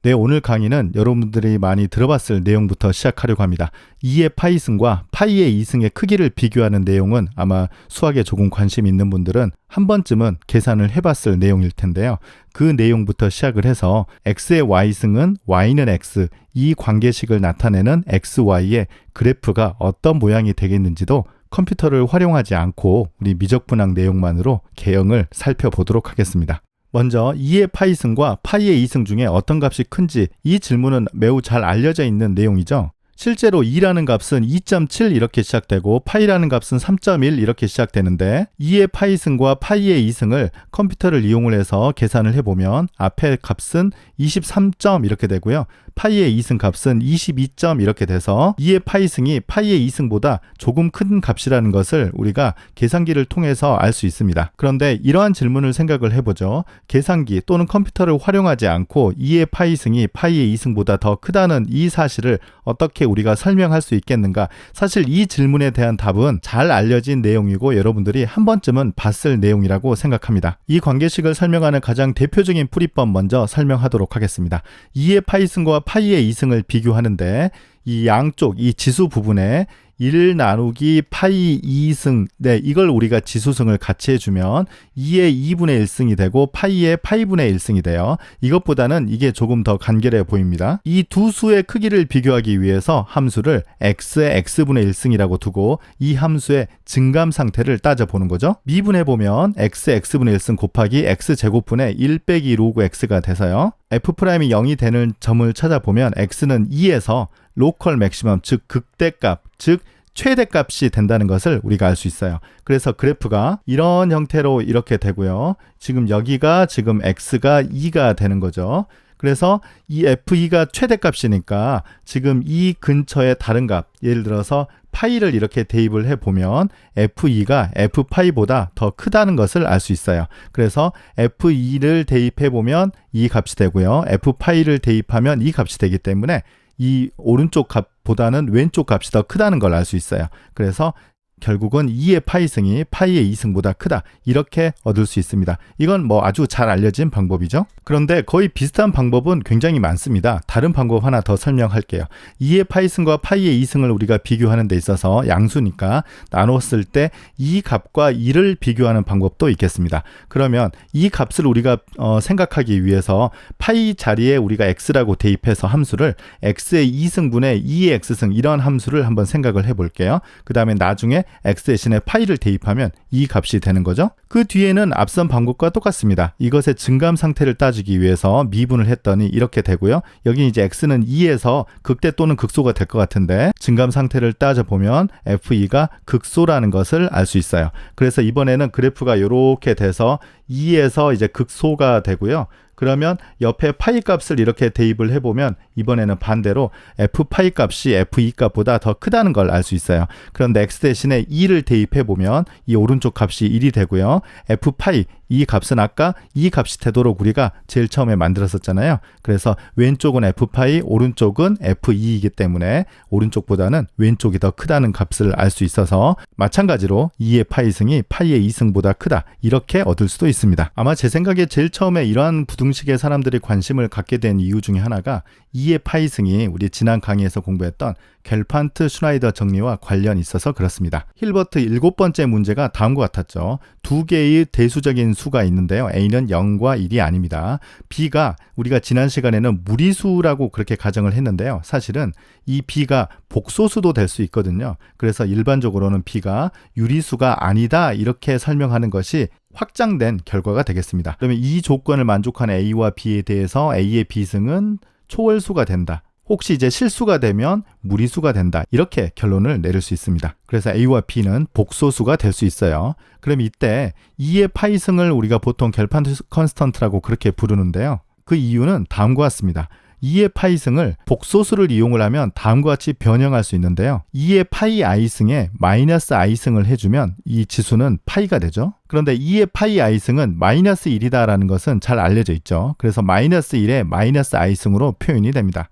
네, 오늘 강의는 여러분들이 많이 들어봤을 내용부터 시작하려고 합니다. 2의 파이승과 파이의 2승의 크기를 비교하는 내용은 아마 수학에 조금 관심 있는 분들은 한 번쯤은 계산을 해봤을 내용일 텐데요. 그 내용부터 시작을 해서 x의 y승은 y는 x, 이 관계식을 나타내는 xy의 그래프가 어떤 모양이 되겠는지도 컴퓨터를 활용하지 않고 우리 미적분학 내용만으로 개형을 살펴보도록 하겠습니다. 먼저 2의 파이승과 파이의 2승 중에 어떤 값이 큰지, 이 질문은 매우 잘 알려져 있는 내용이죠. 실제로 2라는 값은 2.7 이렇게 시작되고 파이라는 값은 3.1 이렇게 시작되는데 2의 파이승과 파이의 2승을 컴퓨터를 이용을 해서 계산을 해보면 앞에 값은 23점 이렇게 되고요. 파이의 2승 값은 22점 이렇게 돼서 2의 파이승이 파이의 2승보다 조금 큰 값이라는 것을 우리가 계산기를 통해서 알 수 있습니다. 그런데 이러한 질문을 생각을 해보죠. 계산기 또는 컴퓨터를 활용하지 않고 2의 파이승이 파이의 2승보다 더 크다는 이 사실을 어떻게 우리가 설명할 수 있겠는가? 사실 이 질문에 대한 답은 잘 알려진 내용이고 여러분들이 한 번쯤은 봤을 내용이라고 생각합니다. 이 관계식을 설명하는 가장 대표적인 풀이법 먼저 설명하도록 하겠습니다. 2의 파이승과 파이의 2승을 비교하는데 이 양쪽 이 지수 부분에 1 나누기 파이 2승, 네, 이걸 우리가 지수승을 같이 해주면 2의 2분의 1승이 되고 파이의 파이분의 1승이 돼요. 이것보다는 이게 조금 더 간결해 보입니다. 이 두 수의 크기를 비교하기 위해서 함수를 x의 x분의 1승이라고 두고 이 함수의 증감 상태를 따져보는 거죠. 미분해보면 x의 x분의 1승 곱하기 x제곱분의 1 빼기 로그 x가 돼서요. f'이 0이 되는 점을 찾아보면 x는 2에서 로컬 맥시멈, 즉 극대값, 즉 최대값이 된다는 것을 우리가 알 수 있어요. 그래서 그래프가 이런 형태로 이렇게 되고요. 지금 여기가 지금 x가 2가 되는 거죠. 그래서 이 f2가 최대값이니까 지금 이 근처의 다른 값, 예를 들어서 파이를 이렇게 대입을 해보면 f2가 f파이보다 더 크다는 것을 알 수 있어요. 그래서 f2를 대입해보면 이 값이 되고요. f파이를 대입하면 이 값이 되기 때문에 이 오른쪽 값보다는 왼쪽 값이 더 크다는 걸 알 수 있어요. 그래서 결국은 2의 파이승이 파이의 2승보다 크다, 이렇게 얻을 수 있습니다. 이건 뭐 아주 잘 알려진 방법이죠. 그런데 거의 비슷한 방법은 굉장히 많습니다. 다른 방법 하나 더 설명할게요. 2의 파이승과 파이의 2승을 우리가 비교하는 데 있어서 양수니까 나눴을 때 이 값과 2를 비교하는 방법도 있겠습니다. 그러면 이 값을 우리가 생각하기 위해서 파이 자리에 우리가 x라고 대입해서 함수를 x의 2승분의 2의 x승, 이런 함수를 한번 생각을 해볼게요. 그 다음에 나중에 x 대신에 파이를 대입하면 이 값이 되는 거죠. 그 뒤에는 앞선 방법과 똑같습니다. 이것의 증감 상태를 따지기 위해서 미분을 했더니 이렇게 되고요. 여기 이제 x는 2에서 극대 또는 극소가 될 것 같은데 증감 상태를 따져보면 f2가 극소라는 것을 알 수 있어요. 그래서 이번에는 그래프가 이렇게 돼서 2에서 이제 극소가 되고요. 그러면 옆에 파이 값을 이렇게 대입을 해보면 이번에는 반대로 f파이 값이 f2 값보다 더 크다는 걸 알 수 있어요. 그런데 x 대신에 2를 대입해보면 이 오른쪽 값이 1이 되고요. f파이, 이 값은 아까 이 값이 되도록 우리가 제일 처음에 만들었었잖아요. 그래서 왼쪽은 f파이, 오른쪽은 f2이기 때문에 오른쪽보다는 왼쪽이 더 크다는 값을 알 수 있어서 마찬가지로 2의 파이승이 파이의 2승보다 크다, 이렇게 얻을 수도 있습니다. 아마 제 생각에 제일 처음에 이러한 부등식에 사람들이 관심을 갖게 된 이유 중에 하나가 2의 파이승이 우리 지난 강의에서 공부했던 겔판트 슈나이더 정리와 관련이 있어서 그렇습니다. 힐버트 7번째 문제가 다음과 같았죠. 두 개의 대수적인 수가 있는데요. A는 0과 1이 아닙니다. B가 우리가 지난 시간에는 무리수라고 그렇게 가정을 했는데요. 사실은 이 B가 복소수도 될 수 있거든요. 그래서 일반적으로는 B가 유리수가 아니다, 이렇게 설명하는 것이 확장된 결과가 되겠습니다. 그러면 이 조건을 만족하는 A와 B에 대해서 A의 B승은 초월수가 된다. 혹시 이제 실수가 되면 무리수가 된다, 이렇게 결론을 내릴 수 있습니다. 그래서 A와 B는 복소수가 될 수 있어요. 그럼 이때 2의 파이승을 우리가 보통 겔판트 컨스턴트라고 그렇게 부르는데요. 그 이유는 다음과 같습니다. 2의 파이승을 복소수를 이용을 하면 다음과 같이 변형할 수 있는데요. 2의 파이 i승에 마이너스 i승을 해주면 이 지수는 파이가 되죠. 그런데 2의 파이 i승은 마이너스 1이다라는 것은 잘 알려져 있죠. 그래서 마이너스 1에 마이너스 i승으로 표현이 됩니다.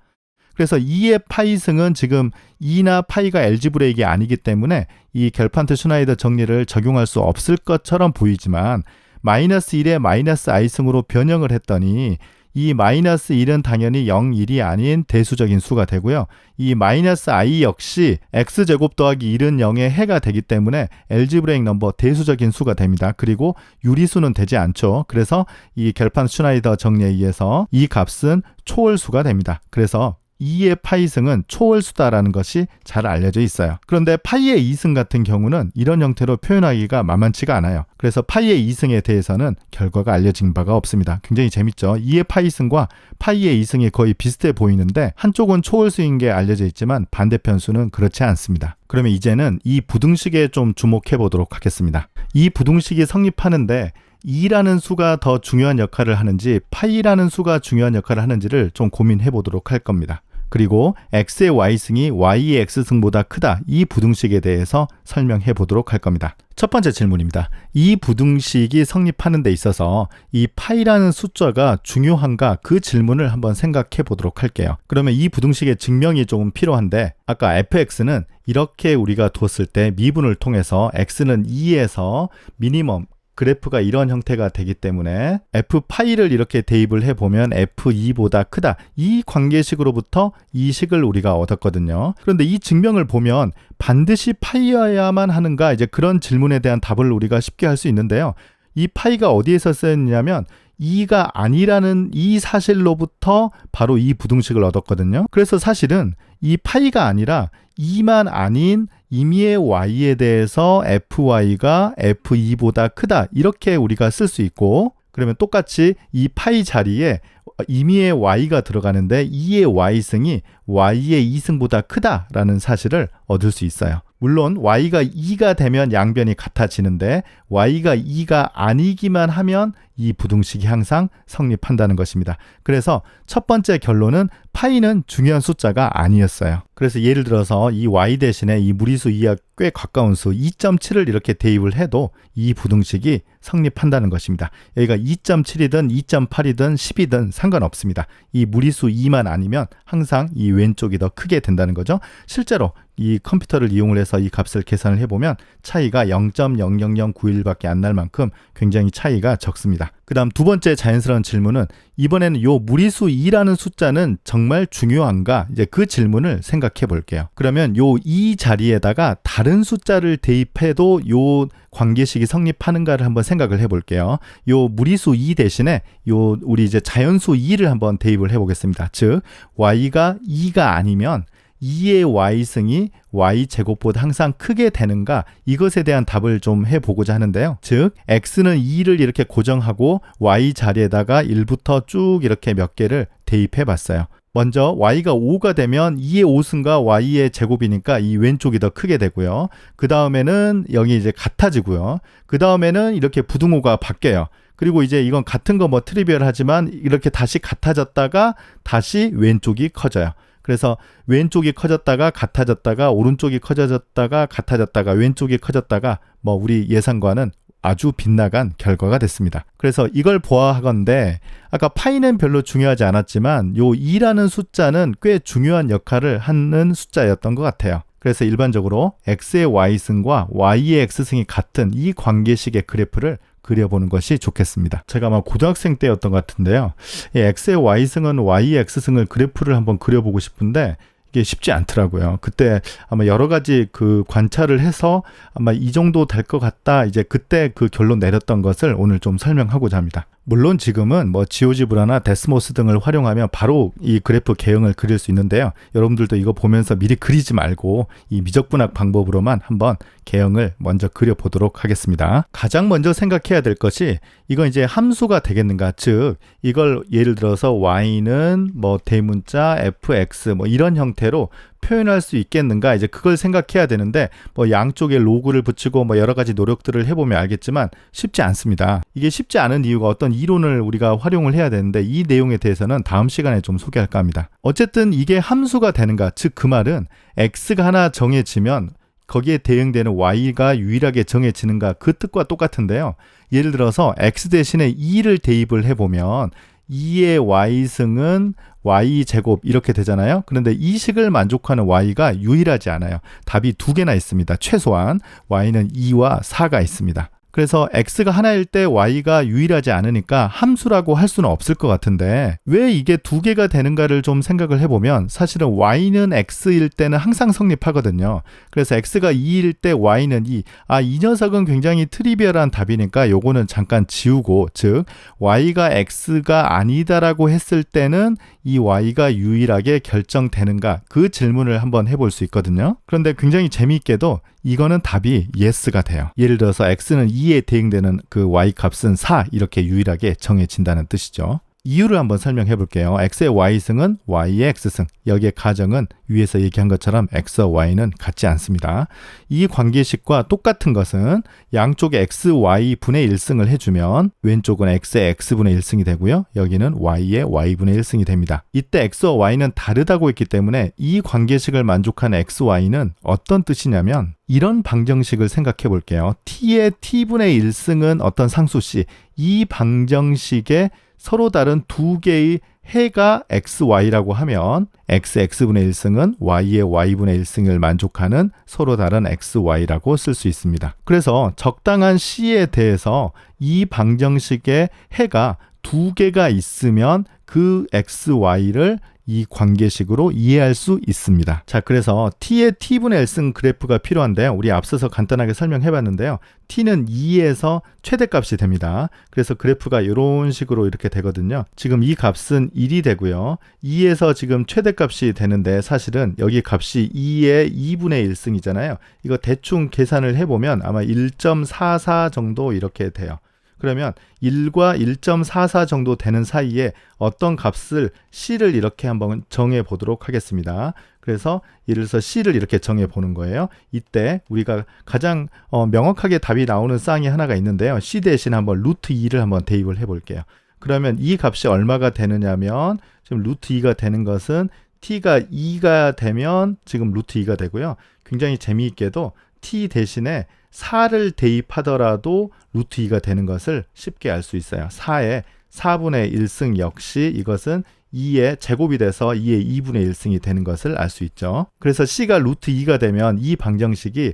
그래서 2의 파이승은 지금 2나 파이가 엘지브레이크가 아니기 때문에 이 겔판트 슈나이더 정리를 적용할 수 없을 것처럼 보이지만 마이너스 1에 마이너스 i승으로 변형을 했더니 이 마이너스 1은 당연히 0, 1이 아닌 대수적인 수가 되고요. 이 마이너스 i 역시 x제곱 더하기 1은 0의 해가 되기 때문에 알지브레이크 넘버 대수적인 수가 됩니다. 그리고 유리수는 되지 않죠. 그래서 이 겔판 슈나이더 정리에 의해서 이 값은 초월수가 됩니다. 그래서 2의 파이승은 초월수다라는 것이 잘 알려져 있어요. 그런데 파이의 2승 같은 경우는 이런 형태로 표현하기가 만만치가 않아요. 그래서 파이의 2승에 대해서는 결과가 알려진 바가 없습니다. 굉장히 재밌죠. 2의 파이승과 파이의 2승이 거의 비슷해 보이는데 한쪽은 초월수인 게 알려져 있지만 반대편 수는 그렇지 않습니다. 그러면 이제는 이 부등식에 좀 주목해 보도록 하겠습니다. 이 부등식이 성립하는데 2라는 수가 더 중요한 역할을 하는지 파이라는 수가 중요한 역할을 하는지를 좀 고민해 보도록 할 겁니다. 그리고 x의 y승이 y의 x승보다 크다. 이 부등식에 대해서 설명해 보도록 할 겁니다. 첫 번째 질문입니다. 이 부등식이 성립하는 데 있어서 이 파이라는 숫자가 중요한가 그 질문을 한번 생각해 보도록 할게요. 그러면 이 부등식의 증명이 조금 필요한데 아까 fx는 이렇게 우리가 뒀을 때 미분을 통해서 x는 2에서 미니멈 그래프가 이런 형태가 되기 때문에 f파이를 이렇게 대입을 해보면 f2보다 크다. 이 관계식으로부터 이 식을 우리가 얻었거든요. 그런데 이 증명을 보면 반드시 파이여야만 하는가 이제 그런 질문에 대한 답을 우리가 쉽게 할 수 있는데요. 이 파이가 어디에서 쓰였냐면 2가 아니라는 이 사실로부터 바로 이 부등식을 얻었거든요. 그래서 사실은 이 파이가 아니라 2만 아닌 임의의 y에 대해서 fy가 f2보다 크다 이렇게 우리가 쓸 수 있고 그러면 똑같이 이 파이 자리에 임의의 y가 들어가는데 2의 y승이 y의 2승보다 크다라는 사실을 얻을 수 있어요. 물론 y가 2가 되면 양변이 같아지는데 y가 2가 아니기만 하면 이 부등식이 항상 성립한다는 것입니다. 그래서 첫 번째 결론은 파이는 중요한 숫자가 아니었어요. 그래서 예를 들어서 이 y 대신에 이 무리수 2와 꽤 가까운 수 2.7을 이렇게 대입을 해도 이 부등식이 성립한다는 것입니다. 여기가 2.7이든 2.8이든 10이든 상관없습니다. 이 무리수 2만 아니면 항상 이 왼쪽이 더 크게 된다는 거죠. 실제로 이 컴퓨터를 이용을 해서 이 값을 계산을 해보면 차이가 0.00091밖에 안 날 만큼 굉장히 차이가 적습니다. 그 다음 두 번째 자연스러운 질문은 이번에는 요 무리수 2라는 숫자는 정말 중요한가? 이제 그 질문을 생각해 볼게요. 그러면 요 2 자리에다가 다른 숫자를 대입해도 요 관계식이 성립하는가를 한번 생각을 해 볼게요. 요 무리수 2 대신에 요 우리 이제 자연수 2를 한번 대입을 해 보겠습니다. 즉 y가 2가 아니면 2의 y승이 y제곱보다 항상 크게 되는가 이것에 대한 답을 좀 해보고자 하는데요. 즉 x는 2를 이렇게 고정하고 y 자리에다가 1부터 쭉 이렇게 몇 개를 대입해 봤어요. 먼저 y가 5가 되면 2의 5승과 y의 제곱이니까 이 왼쪽이 더 크게 되고요. 그 다음에는 여기 이제 같아지고요. 그 다음에는 이렇게 부등호가 바뀌어요. 그리고 이제 이건 같은 거 뭐 트리비얼하지만 이렇게 다시 같아졌다가 다시 왼쪽이 커져요. 그래서 왼쪽이 커졌다가 같아졌다가 오른쪽이 커졌다가 같아졌다가 왼쪽이 커졌다가 뭐 우리 예상과는 아주 빗나간 결과가 됐습니다. 그래서 이걸 보아하건대 아까 파이는 별로 중요하지 않았지만 요 2라는 숫자는 꽤 중요한 역할을 하는 숫자였던 것 같아요. 그래서 일반적으로 x의 y승과 y의 x승이 같은 이 관계식의 그래프를 그려보는 것이 좋겠습니다. 제가 아마 고등학생 때였던 것 같은데요. x의 y승은 y의 x승을 그래프를 한번 그려보고 싶은데 이게 쉽지 않더라고요. 그때 아마 여러 가지 그 관찰을 해서 아마 이 정도 될 것 같다. 이제 그때 그 결론 내렸던 것을 오늘 좀 설명하고자 합니다. 물론 지금은 뭐 지오지브라나 데스모스 등을 활용하면 바로 이 그래프 개형을 그릴 수 있는데요. 여러분들도 이거 보면서 미리 그리지 말고 이 미적분학 방법으로만 한번 개형을 먼저 그려보도록 하겠습니다. 가장 먼저 생각해야 될 것이 이건 이제 함수가 되겠는가, 즉 이걸 예를 들어서 y는 뭐 대문자 fx 뭐 이런 형태로 표현할 수 있겠는가, 이제 그걸 생각해야 되는데 뭐 양쪽에 로그를 붙이고 뭐 여러 가지 노력들을 해보면 알겠지만 쉽지 않습니다. 이게 쉽지 않은 이유가 어떤 이론을 우리가 활용을 해야 되는데 이 내용에 대해서는 다음 시간에 좀 소개할까 합니다. 어쨌든 이게 함수가 되는가, 즉 그 말은 x가 하나 정해지면 거기에 대응되는 y가 유일하게 정해지는가, 그 뜻과 똑같은데요. 예를 들어서 x 대신에 2를 대입을 해보면 2의 y승은 y제곱 이렇게 되잖아요. 그런데 이 식을 만족하는 y가 유일하지 않아요. 답이 두 개나 있습니다. 최소한 y는 2와 4가 있습니다. 그래서 x가 하나일 때 y가 유일하지 않으니까 함수라고 할 수는 없을 것 같은데 왜 이게 두 개가 되는가를 좀 생각을 해보면 사실은 y는 x일 때는 항상 성립하거든요. 그래서 x가 2일 때 y는 2. 이 녀석은 굉장히 트리비얼한 답이니까 요거는 잠깐 지우고, 즉 y가 x가 아니다라고 했을 때는 이 y가 유일하게 결정되는가, 그 질문을 한번 해볼 수 있거든요. 그런데 굉장히 재미있게도 이거는 답이 yes가 돼요. 예를 들어서 x는 2에 대응되는 그 y 값은 4 이렇게 유일하게 정해진다는 뜻이죠. 이유를 한번 설명해 볼게요. x의 y승은 y의 x승. 여기에 가정은 위에서 얘기한 것처럼 x와 y는 같지 않습니다. 이 관계식과 똑같은 것은 양쪽에 x, y 분의 1승을 해주면 왼쪽은 x의 x분의 1승이 되고요. 여기는 y의 y분의 1승이 됩니다. 이때 x와 y는 다르다고 했기 때문에 이 관계식을 만족한 x, y는 어떤 뜻이냐면 이런 방정식을 생각해 볼게요. t의 t분의 1승은 어떤 상수 c. 이 방정식에 서로 다른 두 개의 해가 xy라고 하면 x분의 1승은 y의 y분의 1승을 만족하는 서로 다른 xy라고 쓸 수 있습니다. 그래서 적당한 c에 대해서 이 방정식의 해가 두 개가 있으면 그 xy를 이 관계식으로 이해할 수 있습니다. 자, 그래서 t의 t분의 1승 그래프가 필요한데요. 우리 앞서서 간단하게 설명해 봤는데요. t는 2에서 최대값이 됩니다. 그래서 그래프가 이런 식으로 이렇게 되거든요. 지금 이 값은 1이 되고요. 2에서 지금 최대값이 되는데 사실은 여기 값이 2의 2분의 1승이잖아요. 이거 대충 계산을 해보면 아마 1.44 정도 이렇게 돼요. 그러면 1과 1.44 정도 되는 사이에 어떤 값을 c를 이렇게 한번 정해 보도록 하겠습니다. 그래서 예를 들어서 c를 이렇게 정해 보는 거예요. 이때 우리가 가장 명확하게 답이 나오는 쌍이 하나가 있는데요. c 대신 한번 루트 2를 한번 대입을 해 볼게요. 그러면 이 값이 얼마가 되느냐면 지금 루트 2가 되는 것은 t가 2가 되면 지금 루트 2가 되고요. 굉장히 재미있게도 t 대신에 4를 대입하더라도 루트 2가 되는 것을 쉽게 알 수 있어요. 4의 4분의 1승 역시 이것은 2의 제곱이 돼서 2의 2분의 1승이 되는 것을 알 수 있죠. 그래서 c가 루트 2가 되면 이 방정식이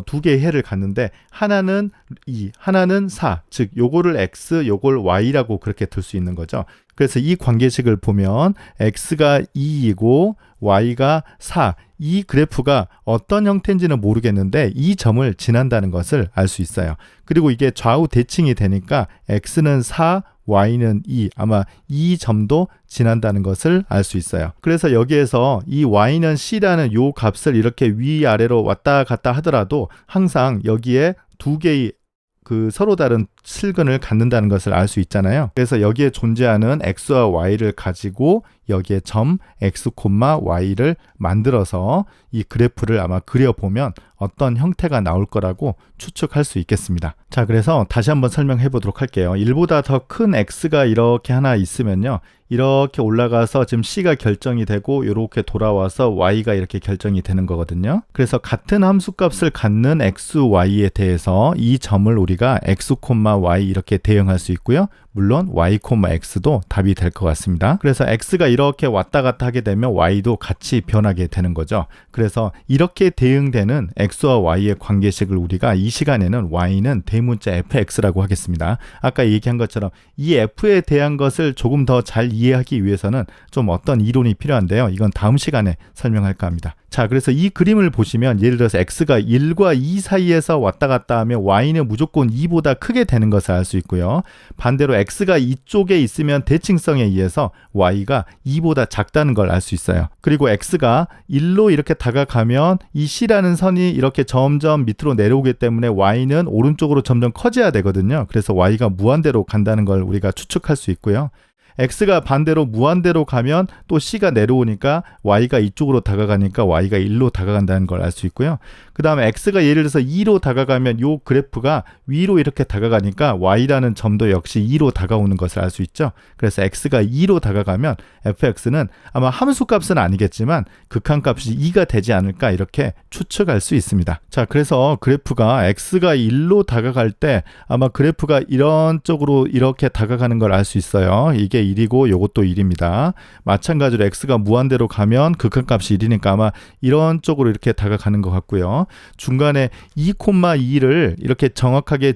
두 개의 해를 갖는데 하나는 2, 하나는 4, 즉 요거를 x, 요걸 y라고 그렇게 둘 수 있는 거죠. 그래서 이 관계식을 보면 x가 2이고 y가 4, 이 그래프가 어떤 형태인지는 모르겠는데 이 점을 지난다는 것을 알 수 있어요. 그리고 이게 좌우 대칭이 되니까 x는 4, y는 2, 아마 이 점도 지난다는 것을 알 수 있어요. 그래서 여기에서 이 y는 c라는 요 값을 이렇게 위아래로 왔다 갔다 하더라도 항상 여기에 두 개의 그 서로 다른 실근을 갖는다는 것을 알 수 있잖아요. 그래서 여기에 존재하는 x와 y를 가지고 여기에 점 x, y를 만들어서 이 그래프를 아마 그려보면 어떤 형태가 나올 거라고 추측할 수 있겠습니다. 자, 그래서 다시 한번 설명해 보도록 할게요. 1보다 더 큰 x가 이렇게 하나 있으면요. 이렇게 올라가서 지금 c가 결정이 되고 이렇게 돌아와서 y가 이렇게 결정이 되는 거거든요. 그래서 같은 함수값을 갖는 x, y에 대해서 이 점을 우리가 x, y 이렇게 대응할 수 있고요. 물론 y, x도 답이 될 것 같습니다. 그래서 x가 이렇게 왔다 갔다 하게 되면 y도 같이 변하게 되는 거죠. 그래서 이렇게 대응되는 x와 y의 관계식을 우리가 이 시간에는 y는 대문자 fx라고 하겠습니다. 아까 얘기한 것처럼 이 f에 대한 것을 조금 더 잘 이해하기 위해서는 좀 어떤 이론이 필요한데요. 이건 다음 시간에 설명할까 합니다. 자, 그래서 이 그림을 보시면 예를 들어서 x가 1과 2 사이에서 왔다 갔다 하면 y는 무조건 2보다 크게 되는 것을 알 수 있고요. 반대로 x가 이쪽에 있으면 대칭성에 의해서 y가 2보다 작다는 걸 알 수 있어요. 그리고 x가 1로 이렇게 다가가면 이 c라는 선이 이렇게 점점 밑으로 내려오기 때문에 y는 오른쪽으로 점점 커져야 되거든요. 그래서 y가 무한대로 간다는 걸 우리가 추측할 수 있고요. x가 반대로 무한대로 가면 또 c가 내려오니까 y가 이쪽으로 다가가니까 y가 1로 다가간다는 걸 알 수 있고요. 그 다음에 x가 예를 들어서 2로 다가가면 이 그래프가 위로 이렇게 다가가니까 y라는 점도 역시 2로 다가오는 것을 알 수 있죠. 그래서 x가 2로 다가가면 fx는 아마 함수값은 아니겠지만 극한값이 2가 되지 않을까 이렇게 추측할 수 있습니다. 자, 그래서 그래프가 x가 1로 다가갈 때 아마 그래프가 이런 쪽으로 이렇게 다가가는 걸 알 수 있어요. 이게 1이고 요것도 1입니다. 마찬가지로 x가 무한대로 가면 극한값이 1이니까 아마 이런 쪽으로 이렇게 다가가는 것 같고요. 중간에 2,2를 이렇게 정확하게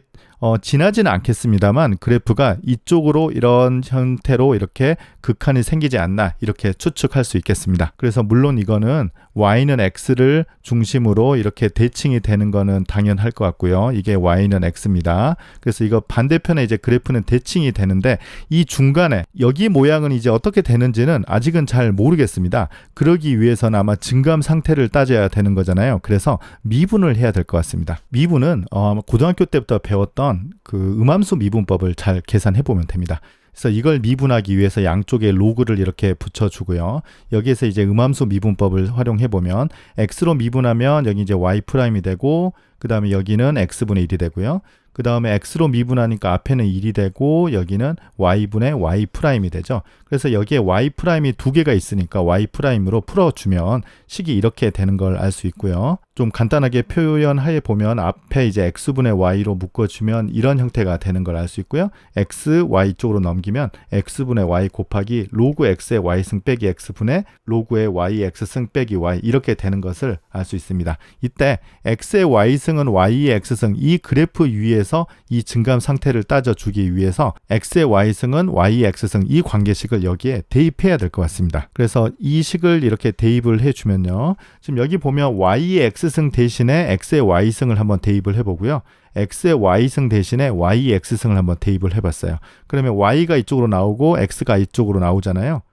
지나지는 않겠습니다만 그래프가 이쪽으로 이런 형태로 이렇게 극한이 생기지 않나 이렇게 추측할 수 있겠습니다. 그래서 물론 이거는 y는 x를 중심으로 이렇게 대칭이 되는 거는 당연할 것 같고요. 이게 y는 x입니다. 그래서 이거 반대편에 이제 그래프는 대칭이 되는데 이 중간에 여기 모양은 이제 어떻게 되는지는 아직은 잘 모르겠습니다. 그러기 위해서는 아마 증감 상태를 따져야 되는 거잖아요. 그래서 미분을 해야 될 것 같습니다. 미분은 고등학교 때부터 배웠던 그 음함수 미분법을 잘 계산해 보면 됩니다. 그래서 이걸 미분하기 위해서 양쪽에 로그를 이렇게 붙여주고요. 여기에서 이제 음함수 미분법을 활용해 보면 x로 미분하면 여기 이제 y''이 되고 그 다음에 여기는 x분의 1이 되고요. 그 다음에 x로 미분하니까 앞에는 1이 되고 여기는 y분의 y''이 되죠. 그래서 여기에 y''이 두 개가 있으니까 y''으로 풀어주면 식이 이렇게 되는 걸 알 수 있고요. 좀 간단하게 표현해 보면 앞에 이제 x분의 y로 묶어주면 이런 형태가 되는 걸 알 수 있고요. x, y 쪽으로 넘기면 x분의 y 곱하기 로그 x의 y승 빼기 x분의 로그의 y x승 빼기 y 이렇게 되는 것을 알 수 있습니다. 이때 x의 y승은 y의 x승 이 그래프 위에서 이 증감 상태를 따져주기 위해서 x의 y승은 y의 x승 이 관계식을 여기에 대입해야 될 것 같습니다. 그래서 이 식을 이렇게 대입을 해주면요. 지금 여기 보면 y의 x승 대신에 x의 y승을 한번 대입을 해보고요. x의 y승 대신에 y의 x승을 한번 대입을 해봤어요. 그러면 y가 이쪽으로 나오고 x가 이쪽으로 나오잖아요.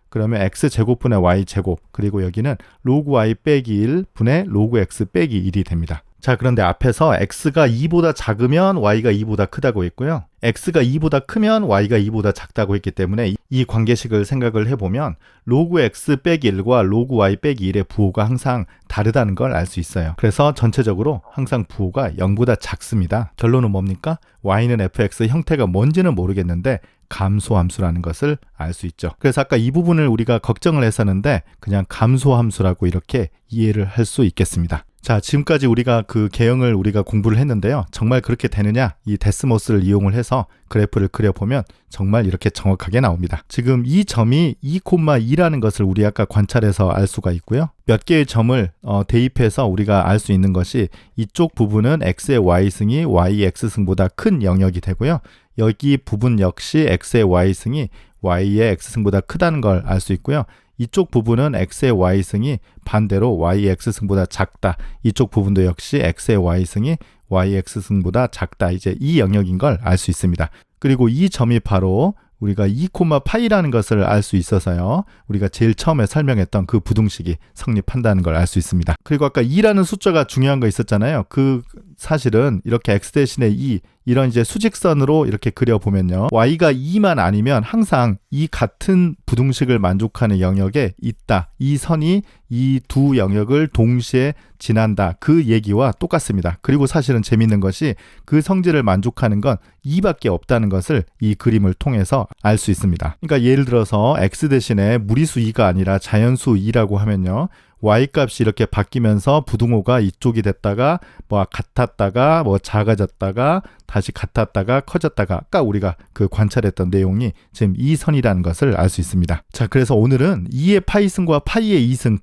그러면 x제곱분의 y제곱 그리고 여기는 로그 y 빼기 1 분의 로그 x 빼기 1이 됩니다. 자, 그런데 앞에서 x가 2보다 작으면 y가 2보다 크다고 했고요. x가 2보다 크면 y가 2보다 작다고 했기 때문에 이 관계식을 생각을 해보면 로그 x 빼기 1과 로그 y 빼기 1의 부호가 항상 다르다는 걸 알 수 있어요. 그래서 전체적으로 항상 부호가 0보다 작습니다. 결론은 뭡니까? y는 fx 형태가 뭔지는 모르겠는데 감소함수라는 것을 알 수 있죠. 그래서 아까 이 부분을 우리가 걱정을 했었는데 그냥 감소함수라고 이렇게 이해를 할 수 있겠습니다. 자, 지금까지 우리가 그 개형을 우리가 공부를 했는데요. 정말 그렇게 되느냐? 이 데스모스를 이용을 해서 그래프를 그려보면 정말 이렇게 정확하게 나옵니다. 지금 이 점이 2,2라는 것을 우리 아까 관찰해서 알 수가 있고요. 몇 개의 점을 대입해서 우리가 알 수 있는 것이 이쪽 부분은 x의 y승이 y의 x승보다 큰 영역이 되고요. 여기 부분 역시 x의 y승이 y의 x승보다 크다는 걸 알 수 있고요. 이쪽 부분은 x의 y승이 반대로 y의 x승보다 작다. 이쪽 부분도 역시 x의 y승이 y의 x승보다 작다. 이제 이 영역인 걸 알 수 있습니다. 그리고 이 점이 바로 우리가 2,파이라는 것을 알 수 있어서요. 우리가 제일 처음에 설명했던 그 부등식이 성립한다는 걸 알 수 있습니다. 그리고 아까 2라는 숫자가 중요한 거 있었잖아요. 그 사실은 이렇게 x 대신에 2 이런 이제 수직선으로 이렇게 그려보면요. y가 2만 아니면 항상 이 같은 부등식을 만족하는 영역에 있다. 이 선이 이 두 영역을 동시에 지난다. 그 얘기와 똑같습니다. 그리고 사실은 재밌는 것이 그 성질을 만족하는 건 2밖에 없다는 것을 이 그림을 통해서 알 수 있습니다. 그러니까 예를 들어서 x 대신에 무리수 2가 아니라 자연수 2라고 하면요. y값이 이렇게 바뀌면서 부등호가 이쪽이 됐다가 뭐 같았다가 뭐 작아졌다가 다시 같았다가 커졌다가 아까 우리가 그 관찰했던 내용이 지금 이 선이라는 것을 알 수 있습니다. 자, 그래서 오늘은 2의 파이승과 파이의 2승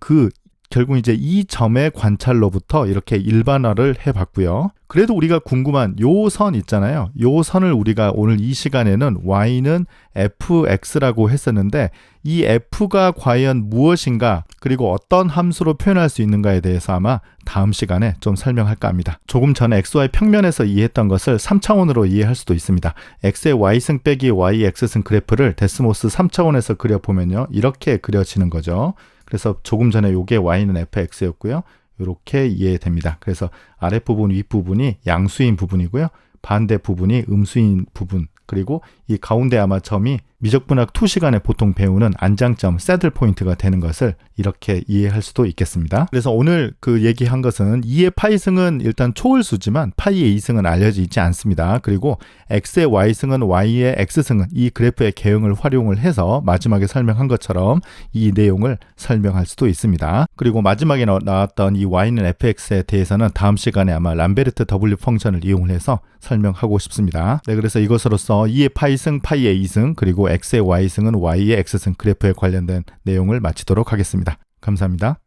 결국 이제 이 점의 관찰로부터 이렇게 일반화를 해봤고요. 그래도 우리가 궁금한 요 선 있잖아요. 요 선을 우리가 오늘 이 시간에는 y는 fx라고 했었는데 이 f가 과연 무엇인가 그리고 어떤 함수로 표현할 수 있는가에 대해서 아마 다음 시간에 좀 설명할까 합니다. 조금 전에 xy 평면에서 이해했던 것을 3차원으로 이해할 수도 있습니다. x의 y승 빼기 y x승 그래프를 데스모스 3차원에서 그려보면요. 이렇게 그려지는 거죠. 그래서 조금 전에 요게 y는 fx였고요. 이렇게 이해됩니다. 그래서 아랫부분, 윗부분이 양수인 부분이고요. 반대 부분이 음수인 부분. 그리고 이 가운데 아마 점이 미적분학 2시간에 보통 배우는 안장점, 새들 포인트가 되는 것을 이렇게 이해할 수도 있겠습니다. 그래서 오늘 그 얘기한 것은 2의 파이승은 일단 초월수지만 파이의 2승은 알려져 있지 않습니다. 그리고 x의 y승은 y의 x승은 이 그래프의 개형을 활용을 해서 마지막에 설명한 것처럼 이 내용을 설명할 수도 있습니다. 그리고 마지막에 나왔던 이 y는 fx에 대해서는 다음 시간에 아마 람베르트 W 펑션을 이용을 해서 설명하고 싶습니다. 네, 그래서 이것으로써 2의 파이승, 파이의 2승, 그리고 x의 y승은 y의 x승 그래프에 관련된 내용을 마치도록 하겠습니다. 감사합니다.